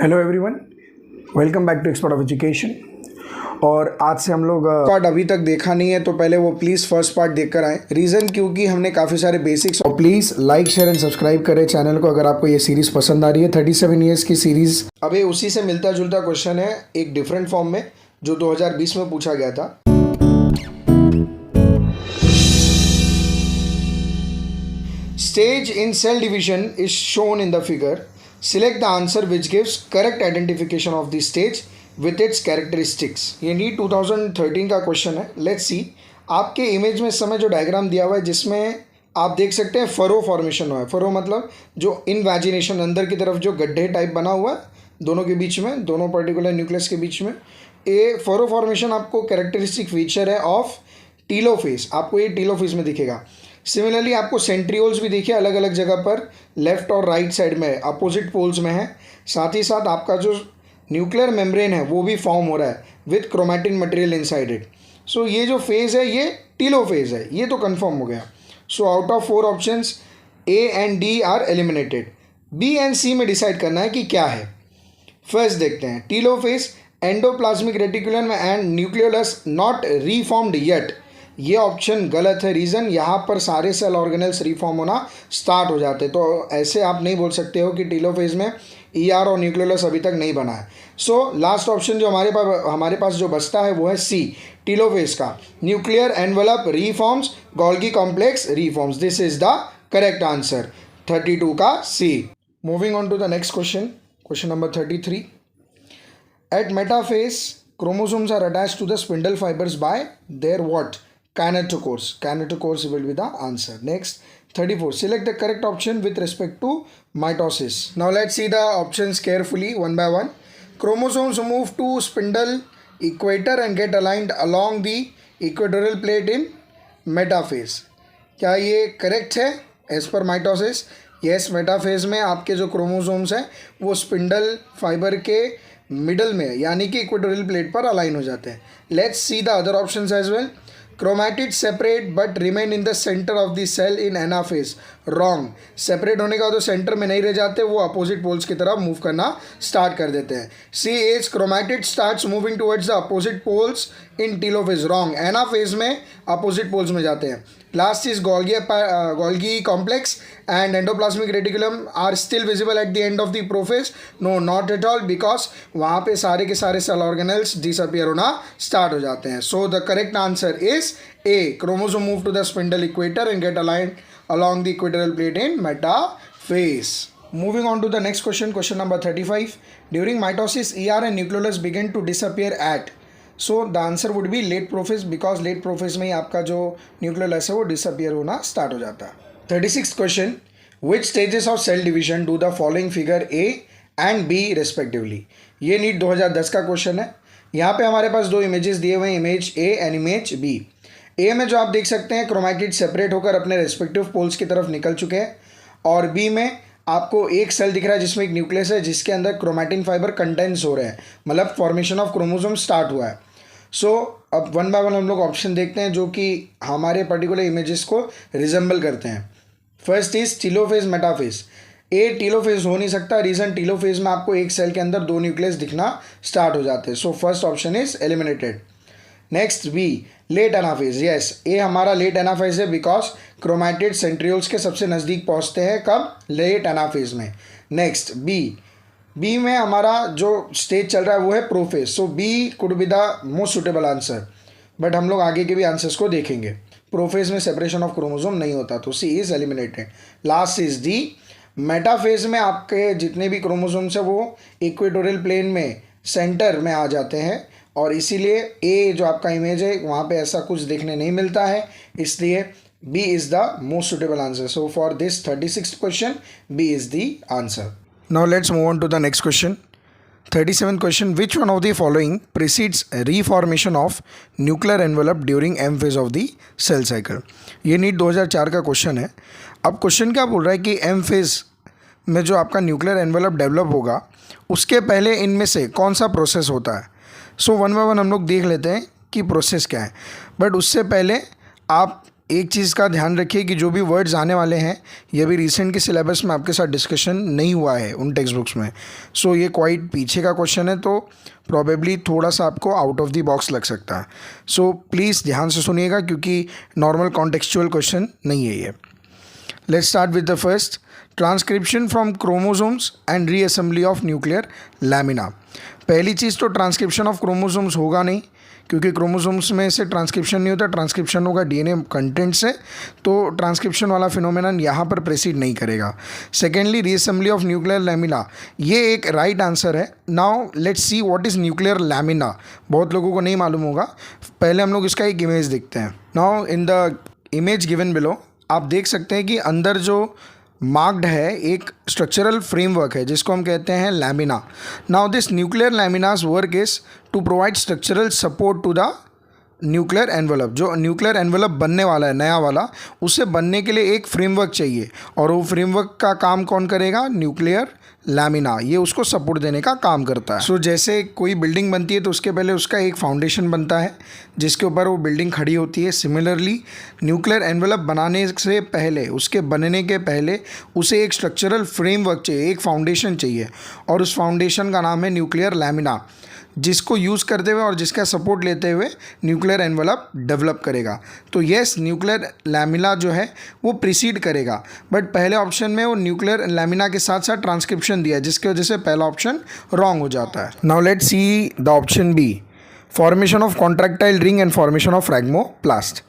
Hello everyone, welcome back to expert of education. और आज से हम लोग पार्ट अभी तक देखा नहीं है तो पहले वो प्लीज़ फर्स्ट पार्ट देखकर आए। रीज़न क्योंकि हमने काफ़ी सारे बेसिक्स। और please like share and subscribe करें चैनल को अगर आपको ये सीरीज़ पसंद आ रही है। 37 ईयर्स की सीरीज़। अभी उसी से मिलता जुलता क्वेश्चन है एक डिफरेंट फॉर्म में जो 2020 में पूछा गया था। Stage in cell division is shown in the figure. Select the answer which gives correct identification of the stage with its characteristics. ये नीट 2013 का क्वेश्चन है। Let's see. आपके इमेज में इस समय जो डायग्राम दिया हुआ है जिसमें आप देख सकते हैं फरो फॉर्मेशन हुआ है। फरो मतलब जो इनवैजिनेशन अंदर की तरफ जो गड्ढे टाइप बना हुआ है दोनों के बीच में, दोनों पर्टिकुलर न्यूक्लियस के बीच में। ये फरो फॉर्मेशन आपको कैरेक्टरिस्टिक फीचर है ऑफ टीलोफेज। आपको ये टीलोफेज में दिखेगा। सिमिलरली आपको सेंट्रियोल्स भी देखिए अलग अलग जगह पर लेफ्ट और राइट साइड में अपोजिट पोल्स में है। साथ ही साथ आपका जो न्यूक्लियर मेम्ब्रेन है वो भी फॉर्म हो रहा है with chromatin material inside it. So ये जो फेज़ है ये टीलोफेज है, ये तो कंफर्म हो गया। So out of 4 options A and D are eliminated. B and C में डिसाइड करना है कि क्या है। फर्स्ट देखते हैं telophase endoplasmic reticulum and nucleolus not reformed yet. ये ऑप्शन गलत है। रीज़न यहाँ पर सारे सेल ऑर्गेनल्स रिफॉर्म होना स्टार्ट हो जाते, तो ऐसे आप नहीं बोल सकते हो कि टीलोफेज में ईआर और न्यूक्लियोलस अभी तक नहीं बना है। सो लास्ट ऑप्शन जो हमारे पास जो बचता है वो है सी, टीलोफेज का nuclear envelope reforms, Golgi complex reforms. This is the correct answer 32 का C. Moving on to the next question, question number 33। At metaphase chromosomes are attached to the spindle fibers by their what? Kinetochores. Kinetochores will be the answer. Next, 34. Select the correct option with respect to mitosis. Now let's see the options carefully one by one. Chromosomes move to spindle equator and get aligned along the equatorial plate in metaphase. क्या ये correct है as per mitosis? Yes, metaphase में आपके जो chromosomes हैं वो spindle fibre के middle में यानी कि इक्वेटोरियल प्लेट पर अलाइन हो जाते हैं। Let's see the other options as well. Chromatid separate but remain in the center of the cell in anaphase. Wrong. Separate होने का तो सेंटर में नहीं रह जाते, वो अपोजिट पोल्स की तरफ मूव करना स्टार्ट कर देते हैं। C is chromatid starts moving towards the opposite poles in telophase. Wrong. Anaphase में अपोजिट पोल्स में जाते हैं। Last is Golgi complex and endoplasmic reticulum are still visible at the end of the prophase. No, not at all, because वहाँ पे सारे के सारे cell organelles disappear होना स्टार्ट हो जाते हैं। So the correct answer is A, chromosome move to the spindle equator and gate aligned along the equatorial plate in metaphase. Moving on to the next question, question number 35. During mitosis, ER and nucleolus begin to disappear at. So the answer would be late prophase, because late prophase में ही आपका जो nucleolus है वो disappear होना start हो जाता है। 36th question. Which stages of cell division do the following figure A and B respectively? ये नीट 2010 का क्वेश्चन है। यहाँ पे हमारे पास दो इमेजेस दिए हुए हैं, image A and image B। ए में जो आप देख सकते हैं क्रोमैटिड सेपरेट होकर अपने रेस्पेक्टिव पोल्स की तरफ निकल चुके हैं, और बी में आपको एक सेल दिख रहा है जिसमें एक न्यूक्लियस है जिसके अंदर क्रोमैटिन फाइबर कंडेंस हो रहे हैं, मतलब फॉर्मेशन ऑफ क्रोमोसोम स्टार्ट हुआ है। सो अब वन बाय वन हम लोग ऑप्शन देखते हैं जो कि हमारे पर्टिकुलर इमेजेस को रिजेंबल करते हैं। First is telophase metaphase. A telophase हो नहीं सकता। रीज़न, टीलोफेज में आपको एक सेल के अंदर दो न्यूक्लियस दिखना स्टार्ट हो जाते हैं। So first option is eliminated. Next B, late anaphase. Yes, A हमारा लेट एनाफेज है बिकॉज क्रोमैटिड सेंट्रियोल्स के सबसे नज़दीक पहुंचते हैं कब? लेट एनाफेज में। नेक्स्ट बी में हमारा जो स्टेज चल रहा है वो है prophase. So B could be the most suitable answer, but हम लोग आगे के भी आंसर्स को देखेंगे। प्रोफेज में सेपरेशन ऑफ क्रोमोसोम नहीं होता, तो C is eliminated. Last is D, metaphase में आपके जितने भी क्रोमोसोम्स हैं वो इक्वेटोरियल प्लेन में सेंटर में आ जाते हैं, और इसीलिए ए जो आपका इमेज है वहाँ पे ऐसा कुछ देखने नहीं मिलता है, इसलिए B is the most suitable answer. So for this 36th question B is the answer. Now let's move on to the next question, 37th question. Which one of the following precedes reformation of nuclear envelope during M phase of the cell cycle? ये NEET 2004 का question है। अब question क्या बोल रहा है कि M phase में जो आपका न्यूक्लियर एनवेलप डेवलप होगा उसके पहले इनमें से कौन सा प्रोसेस होता है। सो वन बाय वन हम लोग देख लेते हैं कि प्रोसेस क्या है, बट उससे पहले आप एक चीज़ का ध्यान रखिए कि जो भी वर्ड्स आने वाले हैं ये भी रिसेंट के सिलेबस में आपके साथ डिस्कशन नहीं हुआ है उन टेक्स्ट बुक्स में। सो ये क्वाइट पीछे का क्वेश्चन है, तो प्रॉबेबली थोड़ा सा आपको आउट ऑफ द बॉक्स लग सकता है। सो प्लीज़ ध्यान से सुनिएगा क्योंकि नॉर्मल कॉन्टेक्चुअल क्वेश्चन नहीं है ये। Let's start with the first, transcription from chromosomes and reassembly of nuclear lamina. पहली चीज़ तो ट्रांसक्रिप्शन ऑफ क्रोमोसोम्स होगा नहीं, क्योंकि क्रोमोसोम्स में से ट्रांसक्रिप्शन नहीं होता, ट्रांसक्रिप्शन होगा डीएनए कंटेंट से, तो ट्रांसक्रिप्शन वाला फिनोमेनन यहाँ पर प्रेसिड नहीं करेगा। Secondly, reassembly of nuclear lamina, ये एक राइट आंसर है। Now let's see what is nuclear lamina, बहुत लोगों को नहीं मालूम होगा। पहले हम लोग इसका एक इमेज देखते हैं। Now in the image given below आप देख सकते हैं कि अंदर जो मार्क्ड है एक स्ट्रक्चरल फ्रेमवर्क है जिसको हम कहते हैं lamina. Now this nuclear laminas work is to provide structural support to the nuclear envelope. जो न्यूक्लियर एनवलप बनने वाला है नया वाला, उसे बनने के लिए एक फ्रेमवर्क चाहिए, और वो फ्रेमवर्क का काम कौन करेगा? न्यूक्लियर लैमिना, ये उसको सपोर्ट देने का काम करता है। सो जैसे कोई बिल्डिंग बनती है तो उसके पहले उसका एक फाउंडेशन बनता है जिसके ऊपर वो बिल्डिंग खड़ी होती है। सिमिलरली न्यूक्लियर एनवलप बनाने से पहले, उसके बनने के पहले उसे एक स्ट्रक्चरल फ्रेमवर्क चाहिए, एक फाउंडेशन चाहिए, और उस फाउंडेशन का नाम है न्यूक्लियर लैमिना, जिसको यूज़ करते हुए और जिसका सपोर्ट लेते हुए न्यूक्लियर एनवलप डेवलप करेगा। तो येस, न्यूक्लियर लैमिना जो है वो प्रीसीड करेगा, बट पहले ऑप्शन में वो न्यूक्लियर लैमिना के साथ साथ ट्रांसक्रिप्शन दिया, जिसकी वजह से पहला ऑप्शन रॉन्ग हो जाता है। Now let's see the option B, formation of contractile ring and formation of phragmoplast.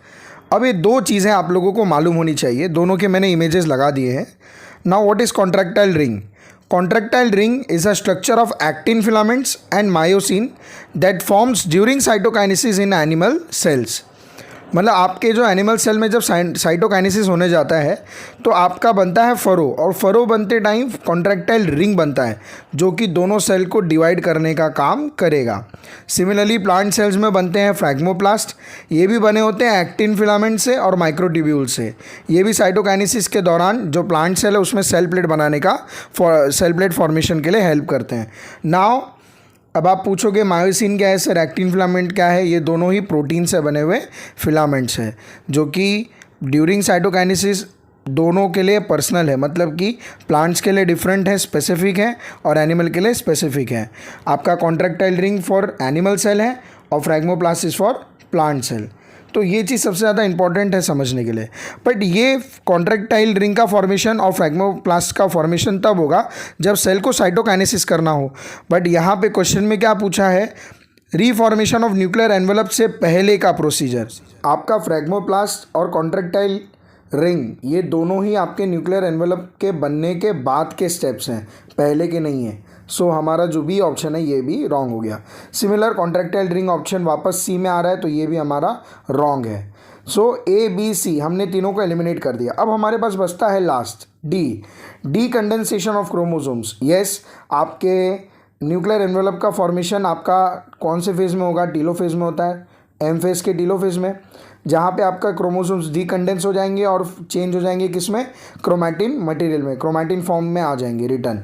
अब ये दो चीज़ें आप लोगों को मालूम होनी चाहिए, दोनों के मैंने इमेजेस लगा दिए हैं। Now what is contractile ring? Contractile ring is a structure of actin filaments and myosin that forms during cytokinesis in animal cells। मतलब आपके जो एनिमल सेल में जब साइटोकाइनेसिस होने जाता है तो आपका बनता है फरो, और फरो बनते टाइम कॉन्ट्रैक्टाइल रिंग बनता है जो कि दोनों सेल को डिवाइड करने का काम करेगा। सिमिलरली प्लांट सेल्स में बनते हैं फ्रैग्मोप्लास्ट, ये भी बने होते हैं एक्टिन फिलामेंट से और माइक्रोट्यूब्यूल से। ये भी साइटोकाइनेसिस के दौरान जो प्लांट सेल है उसमें सेल प्लेट बनाने का, सेल प्लेट फॉर्मेशन के लिए हेल्प करते हैं। नाउ अब आप पूछोगे मायोसिन क्या है सर, एक्टिन फिलामेंट क्या है? ये दोनों ही प्रोटीन से बने हुए फिलामेंट्स हैं जो कि ड्यूरिंग साइटोकाइनेसिस दोनों के लिए पर्सनल है, मतलब कि प्लांट्स के लिए डिफरेंट है, स्पेसिफिक है, और एनिमल के लिए स्पेसिफिक है। आपका contractile ring for animal cell है और phragmoplast is for plant cell. तो ये चीज़ सबसे ज़्यादा इंपॉर्टेंट है समझने के लिए। बट ये कॉन्ट्रैक्टाइल रिंग का फॉर्मेशन और फ्रैग्मोप्लास्ट का फॉर्मेशन तब होगा जब सेल को साइटोकाइनेसिस करना हो। बट यहाँ पे क्वेश्चन में क्या पूछा है? रीफॉर्मेशन ऑफ न्यूक्लियर एनवलप से पहले का प्रोसीजर। आपका फ्रैग्मोप्लास्ट और कॉन्ट्रैक्टाइल रिंग ये दोनों ही आपके न्यूक्लियर एनवलप के बनने के बाद के स्टेप्स हैं, पहले के नहीं हैं। सो हमारा जो बी ऑप्शन है ये भी रॉन्ग हो गया। सिमिलर कॉन्ट्रैक्टाइल रिंग ऑप्शन वापस सी में आ रहा है, तो ये भी हमारा रॉन्ग है। सो ए बी सी हमने तीनों को एलिमिनेट कर दिया। अब हमारे पास बचता है last D condensation of chromosomes. Yes, आपके न्यूक्लियर एनवलप का फॉर्मेशन आपका कौन से फेज़ में होगा? टीलोफेज में होता है, एम फेज़ के टीलोफेज में, जहाँ पे आपका क्रोमोसोम्स डीकंडेंस हो जाएंगे और चेंज हो जाएंगे किसमें? क्रोमैटिन मटेरियल में, क्रोमैटिन फॉर्म में आ जाएंगे रिटर्न।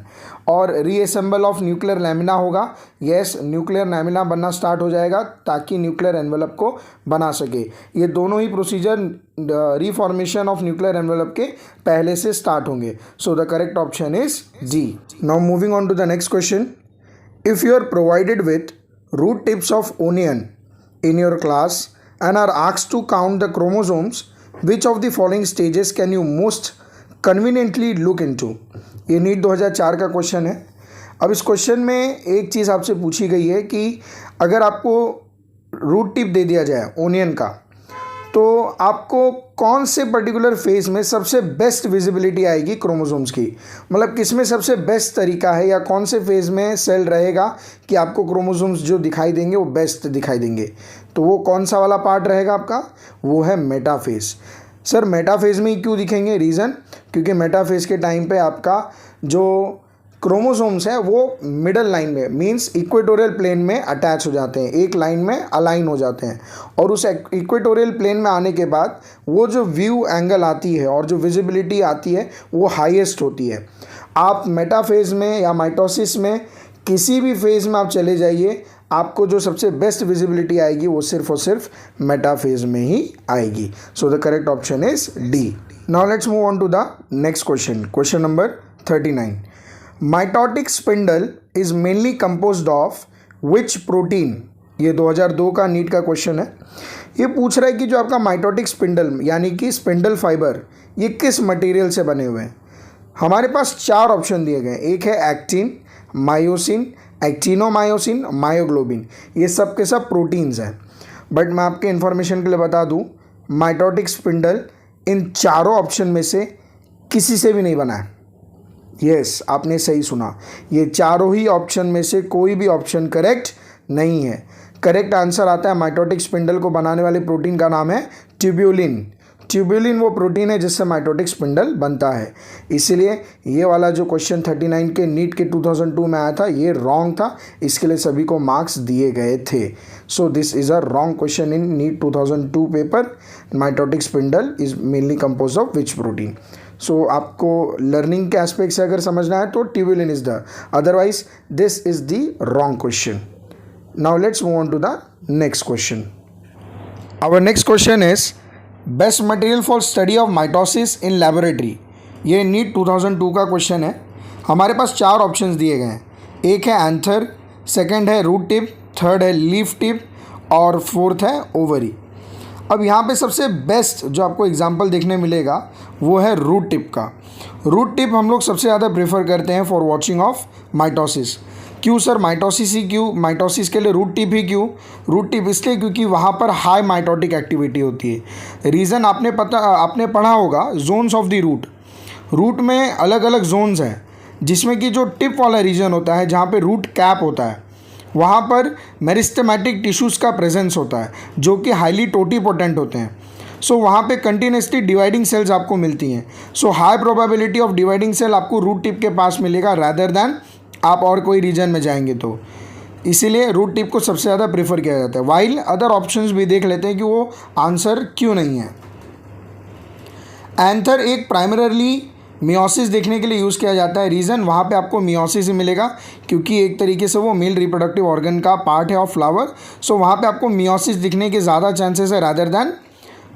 और रीअसेंबल ऑफ न्यूक्लियर लैमिना होगा। यस, न्यूक्लियर लैमिना बनना स्टार्ट हो जाएगा ताकि न्यूक्लियर एनवलप को बना सके। ये दोनों ही procedure reformation of nuclear envelope के पहले से स्टार्ट होंगे। So the correct option is G. Now moving on to the next question, if you are provided with root tips of onion in your class and are asked to count the chromosomes, which of the following stages can you most conveniently look into? ये NEET 2004 का question है। अब इस question में एक चीज़ आपसे पूछी गई है कि अगर आपको रूट टिप दे दिया जाए ओनियन का, तो आपको कौन से पर्टिकुलर फेज़ में सबसे बेस्ट विजिबिलिटी आएगी क्रोमोसोम्स की? मतलब किस में सबसे बेस्ट तरीका है, या कौन से फेज़ में सेल रहेगा कि आपको क्रोमोसोम्स जो दिखाई देंगे वो बेस्ट दिखाई देंगे? तो वो कौन सा वाला पार्ट रहेगा आपका? वो है मेटाफेज़। सर मेटाफेज़ में ही क्यों दिखेंगे? रीज़न, क्योंकि मेटाफेज़ के टाइम पे आपका जो क्रोमोसोम्स है वो मिडल लाइन में, मींस इक्वेटोरियल प्लेन में अटैच हो जाते हैं, एक लाइन में अलाइन हो जाते हैं, और उस इक्वेटोरियल प्लेन में आने के बाद वो जो व्यू एंगल आती है और जो विजिबिलिटी आती है वो हाईएस्ट होती है। आप मेटाफेज़ में या माइटोसिस में किसी भी फेज़ में आप चले जाइए, आपको जो सबसे बेस्ट विजिबिलिटी आएगी वो सिर्फ और सिर्फ मेटाफेज में ही आएगी. So the correct option is D. Now let's move on to the next question. Question number 39. Mitotic spindle is mainly composed of which protein. ये 2002 का नीट का क्वेश्चन है. ये पूछ रहा है कि जो आपका माइटोटिक स्पिंडल यानी कि स्पिंडल फाइबर ये किस मटेरियल से बने हुए हैं. हमारे पास 4 ऑप्शन दिए गए. एक है एक्टिन, मायोसिन, एक्टिनोमायोसिन, मायोग्लोबिन. ये सब के सब प्रोटीन्स हैं. बट मैं आपके इन्फॉर्मेशन के लिए बता दूं, माइटोटिक स्पिंडल इन चारों ऑप्शन में से किसी से भी नहीं बना है. यस, आपने सही सुना. ये चारों ही ऑप्शन में से कोई भी ऑप्शन करेक्ट नहीं है. करेक्ट आंसर आता है माइटोटिक स्पिंडल को बनाने वाले प्रोटीन का नाम है ट्यूब्यूलिन. ट्यूब्यूलिन वो प्रोटीन है जिससे माइटोटिक स्पिंडल बनता है. इसीलिए ये वाला जो क्वेश्चन 39 के नीट के 2002 में आया था ये रॉन्ग था. इसके लिए सभी को मार्क्स दिए गए थे. So this is a wrong question in NEET 2002 paper. Mitotic spindle is mainly compose of which protein. So आपको लर्निंग के एस्पेक्ट से अगर समझना है तो tubulin is the, otherwise this is the wrong question. Now let's move on to the next question. Our next question is best material for study of mitosis in laboratory. ये NEET 2002 का question है. हमारे पास 4 options दिए गए हैं. एक है anther, second है रूट टिप, थर्ड है लीफ टिप और फोर्थ है ओवरी. अब यहाँ पे सबसे बेस्ट जो आपको एग्जांपल देखने मिलेगा वो है रूट टिप का. रूट टिप हम लोग सबसे ज़्यादा प्रेफर करते हैं फॉर वॉचिंग ऑफ माइटोसिस. क्यों सर माइटोसिस ही क्यों, माइटोसिस के लिए रूट टिप ही क्यों? रूट टिप इसलिए क्योंकि वहाँ पर हाई माइटोटिक एक्टिविटी होती है. रीज़न आपने पढ़ा होगा zones of the root. Root में अलग अलग जोन्स हैं जिसमें कि जो टिप वाला रीजन होता है जहाँ पे रूट कैप होता है वहाँ पर मेरिस्टेमेटिक टिश्यूज़ का प्रेजेंस होता है जो कि हाईली टोटीपोटेंट होते हैं. सो वहाँ पे कंटिन्यूसली डिवाइडिंग सेल्स आपको मिलती हैं. So high probability of dividing cell आपको रूट टिप के पास मिलेगा रैदर दैन आप और कोई रीजन में जाएंगे तो. इसीलिए रूट टिप को सबसे ज़्यादा प्रेफर किया जाता है. वाइल अदर ऑप्शंस भी देख लेते हैं कि वो आंसर क्यों नहीं है. एंथर एक प्राइमरली मियोसिस देखने के लिए यूज़ किया जाता है. रीज़न वहाँ पे आपको मियोसिस ही मिलेगा क्योंकि एक तरीके से वो मेल रिप्रोडक्टिव ऑर्गन का पार्ट है ऑफ फ्लावर. सो वहाँ पे आपको मियोसिस दिखने के ज़्यादा चांसेस है रैदर दैन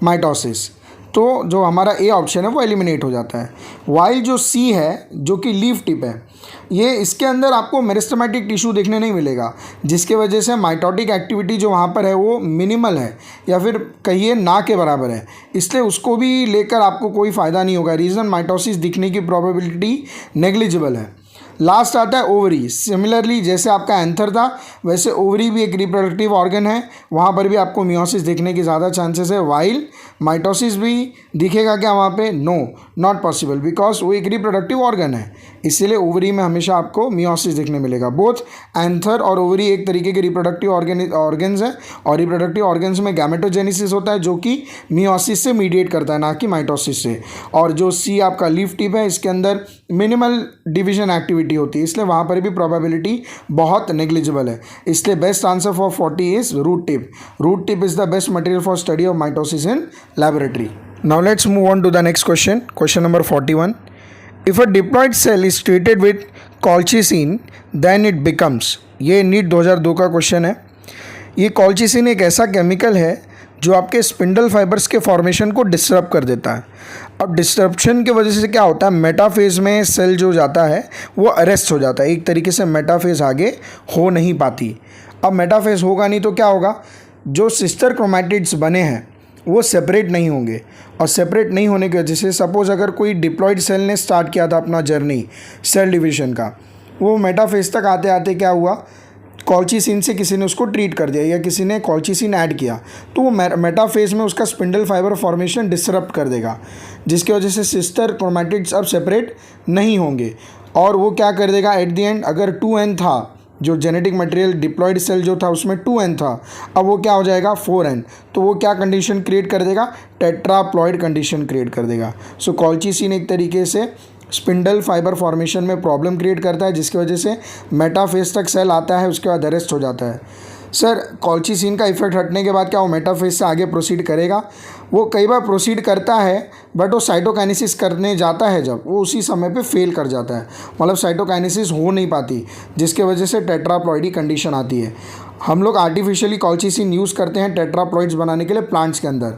माइटोसिस. तो जो हमारा ए ऑप्शन है वो एलिमिनेट हो जाता है. वाइल जो सी है जो कि लीफ टिप है ये इसके अंदर आपको मेरिस्टेमेटिक टिश्यू देखने नहीं मिलेगा जिसके वजह से माइटोटिक एक्टिविटी जो वहाँ पर है वो मिनिमल है या फिर कहिए ना के बराबर है. इसलिए उसको भी लेकर आपको कोई फ़ायदा नहीं होगा. रीज़न माइटोसिस दिखने की प्रोबेबिलिटी नेग्लिजिबल है. लास्ट आता है ओवरी. सिमिलरली जैसे आपका एंथर था वैसे ओवरी भी एक रिप्रोडक्टिव ऑर्गन है. वहाँ पर भी आपको मियोसिस देखने की ज़्यादा चांसेस है. वाइल माइटोसिस भी दिखेगा क्या वहाँ पे? नो, नॉट पॉसिबल बिकॉज वो एक रिप्रोडक्टिव ऑर्गन है. इसीलिए ओवरी में हमेशा आपको मियोसिस देखने मिलेगा. बोथ एंथर और ओवरी एक तरीके के रिप्रोडक्टिव ऑर्गन्स हैं और रिप्रोडक्टिव ऑर्गन्स में गैमेटोजेनेसिस होता है जो कि मियोसिस से मीडिएट करता है ना कि माइटोसिस से. और जो सी आपका लीफ टिप है इसके अंदर मिनिमल डिवीजन एक्टिविटी होती है इसलिए वहाँ पर भी प्रोबेबिलिटी बहुत नेग्लिजिबल है. इसलिए best answer for 40 is root tip. Root tip is the best material for study of mitosis in laboratory. Now let's move on to the next question. Question number 41. If a diploid cell is treated with colchicine, then it becomes. ये NEET 2002 का question है. ये colchicine एक ऐसा chemical है जो आपके spindle fibres के फॉर्मेशन को डिस्टर्ब कर देता है. अब डिस्टर्बशन की वजह से क्या होता है, मेटाफेज में सेल जो जाता है वो अरेस्ट हो जाता है. एक तरीके से मेटाफेज आगे हो नहीं पाती. अब मेटाफेज होगा नहीं तो क्या होगा, जो सिस्टर क्रोमैटिड्स बने हैं वो सेपरेट नहीं होंगे और सेपरेट नहीं होने की वजह से सपोज़ अगर कोई डिप्लॉयड सेल ने स्टार्ट किया था अपना जर्नी सेल डिवीजन का, वो मेटाफेज तक आते आते क्या हुआ, कॉल्चिसिन से किसी ने उसको ट्रीट कर दिया या किसी ने कॉल्चिसिन ऐड किया तो वो मेटाफेज में उसका स्पिंडल फाइबर फॉर्मेशन डिसरप्ट कर देगा जिसकी वजह से सिस्टर क्रोमैटिड्स अब सेपरेट नहीं होंगे और वो क्या कर देगा एट द एंड, अगर 2n था जो जेनेटिक मटेरियल डिप्लॉयड सेल जो था उसमें 2n था, अब वो क्या हो जाएगा 4n. तो वो क्या कंडीशन क्रिएट कर देगा, टेट्राप्लॉइड कंडीशन क्रिएट कर देगा. सो कॉल्चिसिन एक तरीके से स्पिंडल फाइबर फॉर्मेशन में प्रॉब्लम क्रिएट करता है जिसकी वजह से मेटाफेज तक सेल आता है उसके बाद अरेस्ट हो जाता है. सर कॉल्चिसिन का इफेक्ट हटने के बाद क्या वो मेटाफेज से आगे प्रोसीड करेगा? वो कई बार प्रोसीड करता है बट वो साइटोकाइनेसिस करने जाता है जब, वो उसी समय पे फेल कर जाता है, मतलब साइटोकाइनेसिस हो नहीं पाती, जिसके वजह से टेट्राप्लॉइडी कंडीशन आती है। हम लोग आर्टिफिशियली कॉल्चिसिन यूज़ करते हैं टेट्राप्लॉइड्स बनाने के लिए प्लांट्स के अंदर।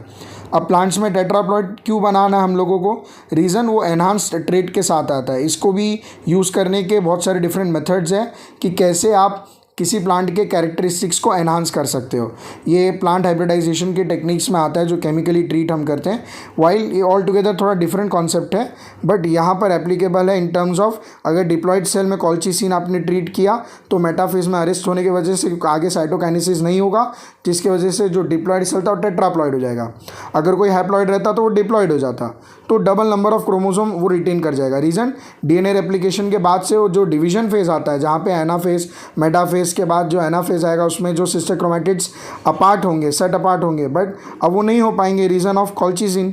अब प्लांट्स में टेट्राप्लॉइड क्यों बनाना है हम लोगों को? रीज़न वो एनहांस्ड ट्रेट के साथ आता है। इसको भी यूज़ करने के बहुत सारे डिफरेंट मेथड्स हैं कि कैसे आप किसी प्लांट के कैरेक्टरिस्टिक्स को एनहांस कर सकते हो। ये प्लांट हाइब्रिडाइजेशन के टेक्निक्स में आता है जो केमिकली ट्रीट हम करते हैं। वाइल ये ऑल टुगेदर थोड़ा डिफरेंट कॉन्सेप्ट है, बट यहाँ पर एप्लीकेबल है इन टर्म्स ऑफ अगर डिप्लॉयड सेल में कॉल्चिसिन आपने ट्रीट किया तो मेटाफेज में अरेस्ट होने की वजह से आगे साइटोकाइनेसिस नहीं होगा, जिसकी वजह से जो डिप्लॉयड सेल था वो टेट्राप्लॉइड हो जाएगा। अगर कोई हैप्लॉइड रहता तो वो डिप्लॉयड हो जाता, तो डबल नंबर ऑफ क्रोमोसोम वो रिटेन कर जाएगा। रीज़न डीएनए रेप्लिकेशन के बाद से वो जो डिवीजन फेज आता है, जहाँ पे एनाफेज मेटाफेज के बाद जो एनाफेज आएगा उसमें जो सिस्टर क्रोमैटिड्स अपार्ट होंगे, सेट अपार्ट होंगे, बट अब वो नहीं हो पाएंगे रीज़न ऑफ कॉल्चिसिन।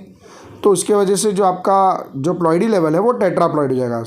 तो उसके वजह से जो आपका जो प्लॉइडी लेवल है वो टेट्राप्लॉइड हो जाएगा।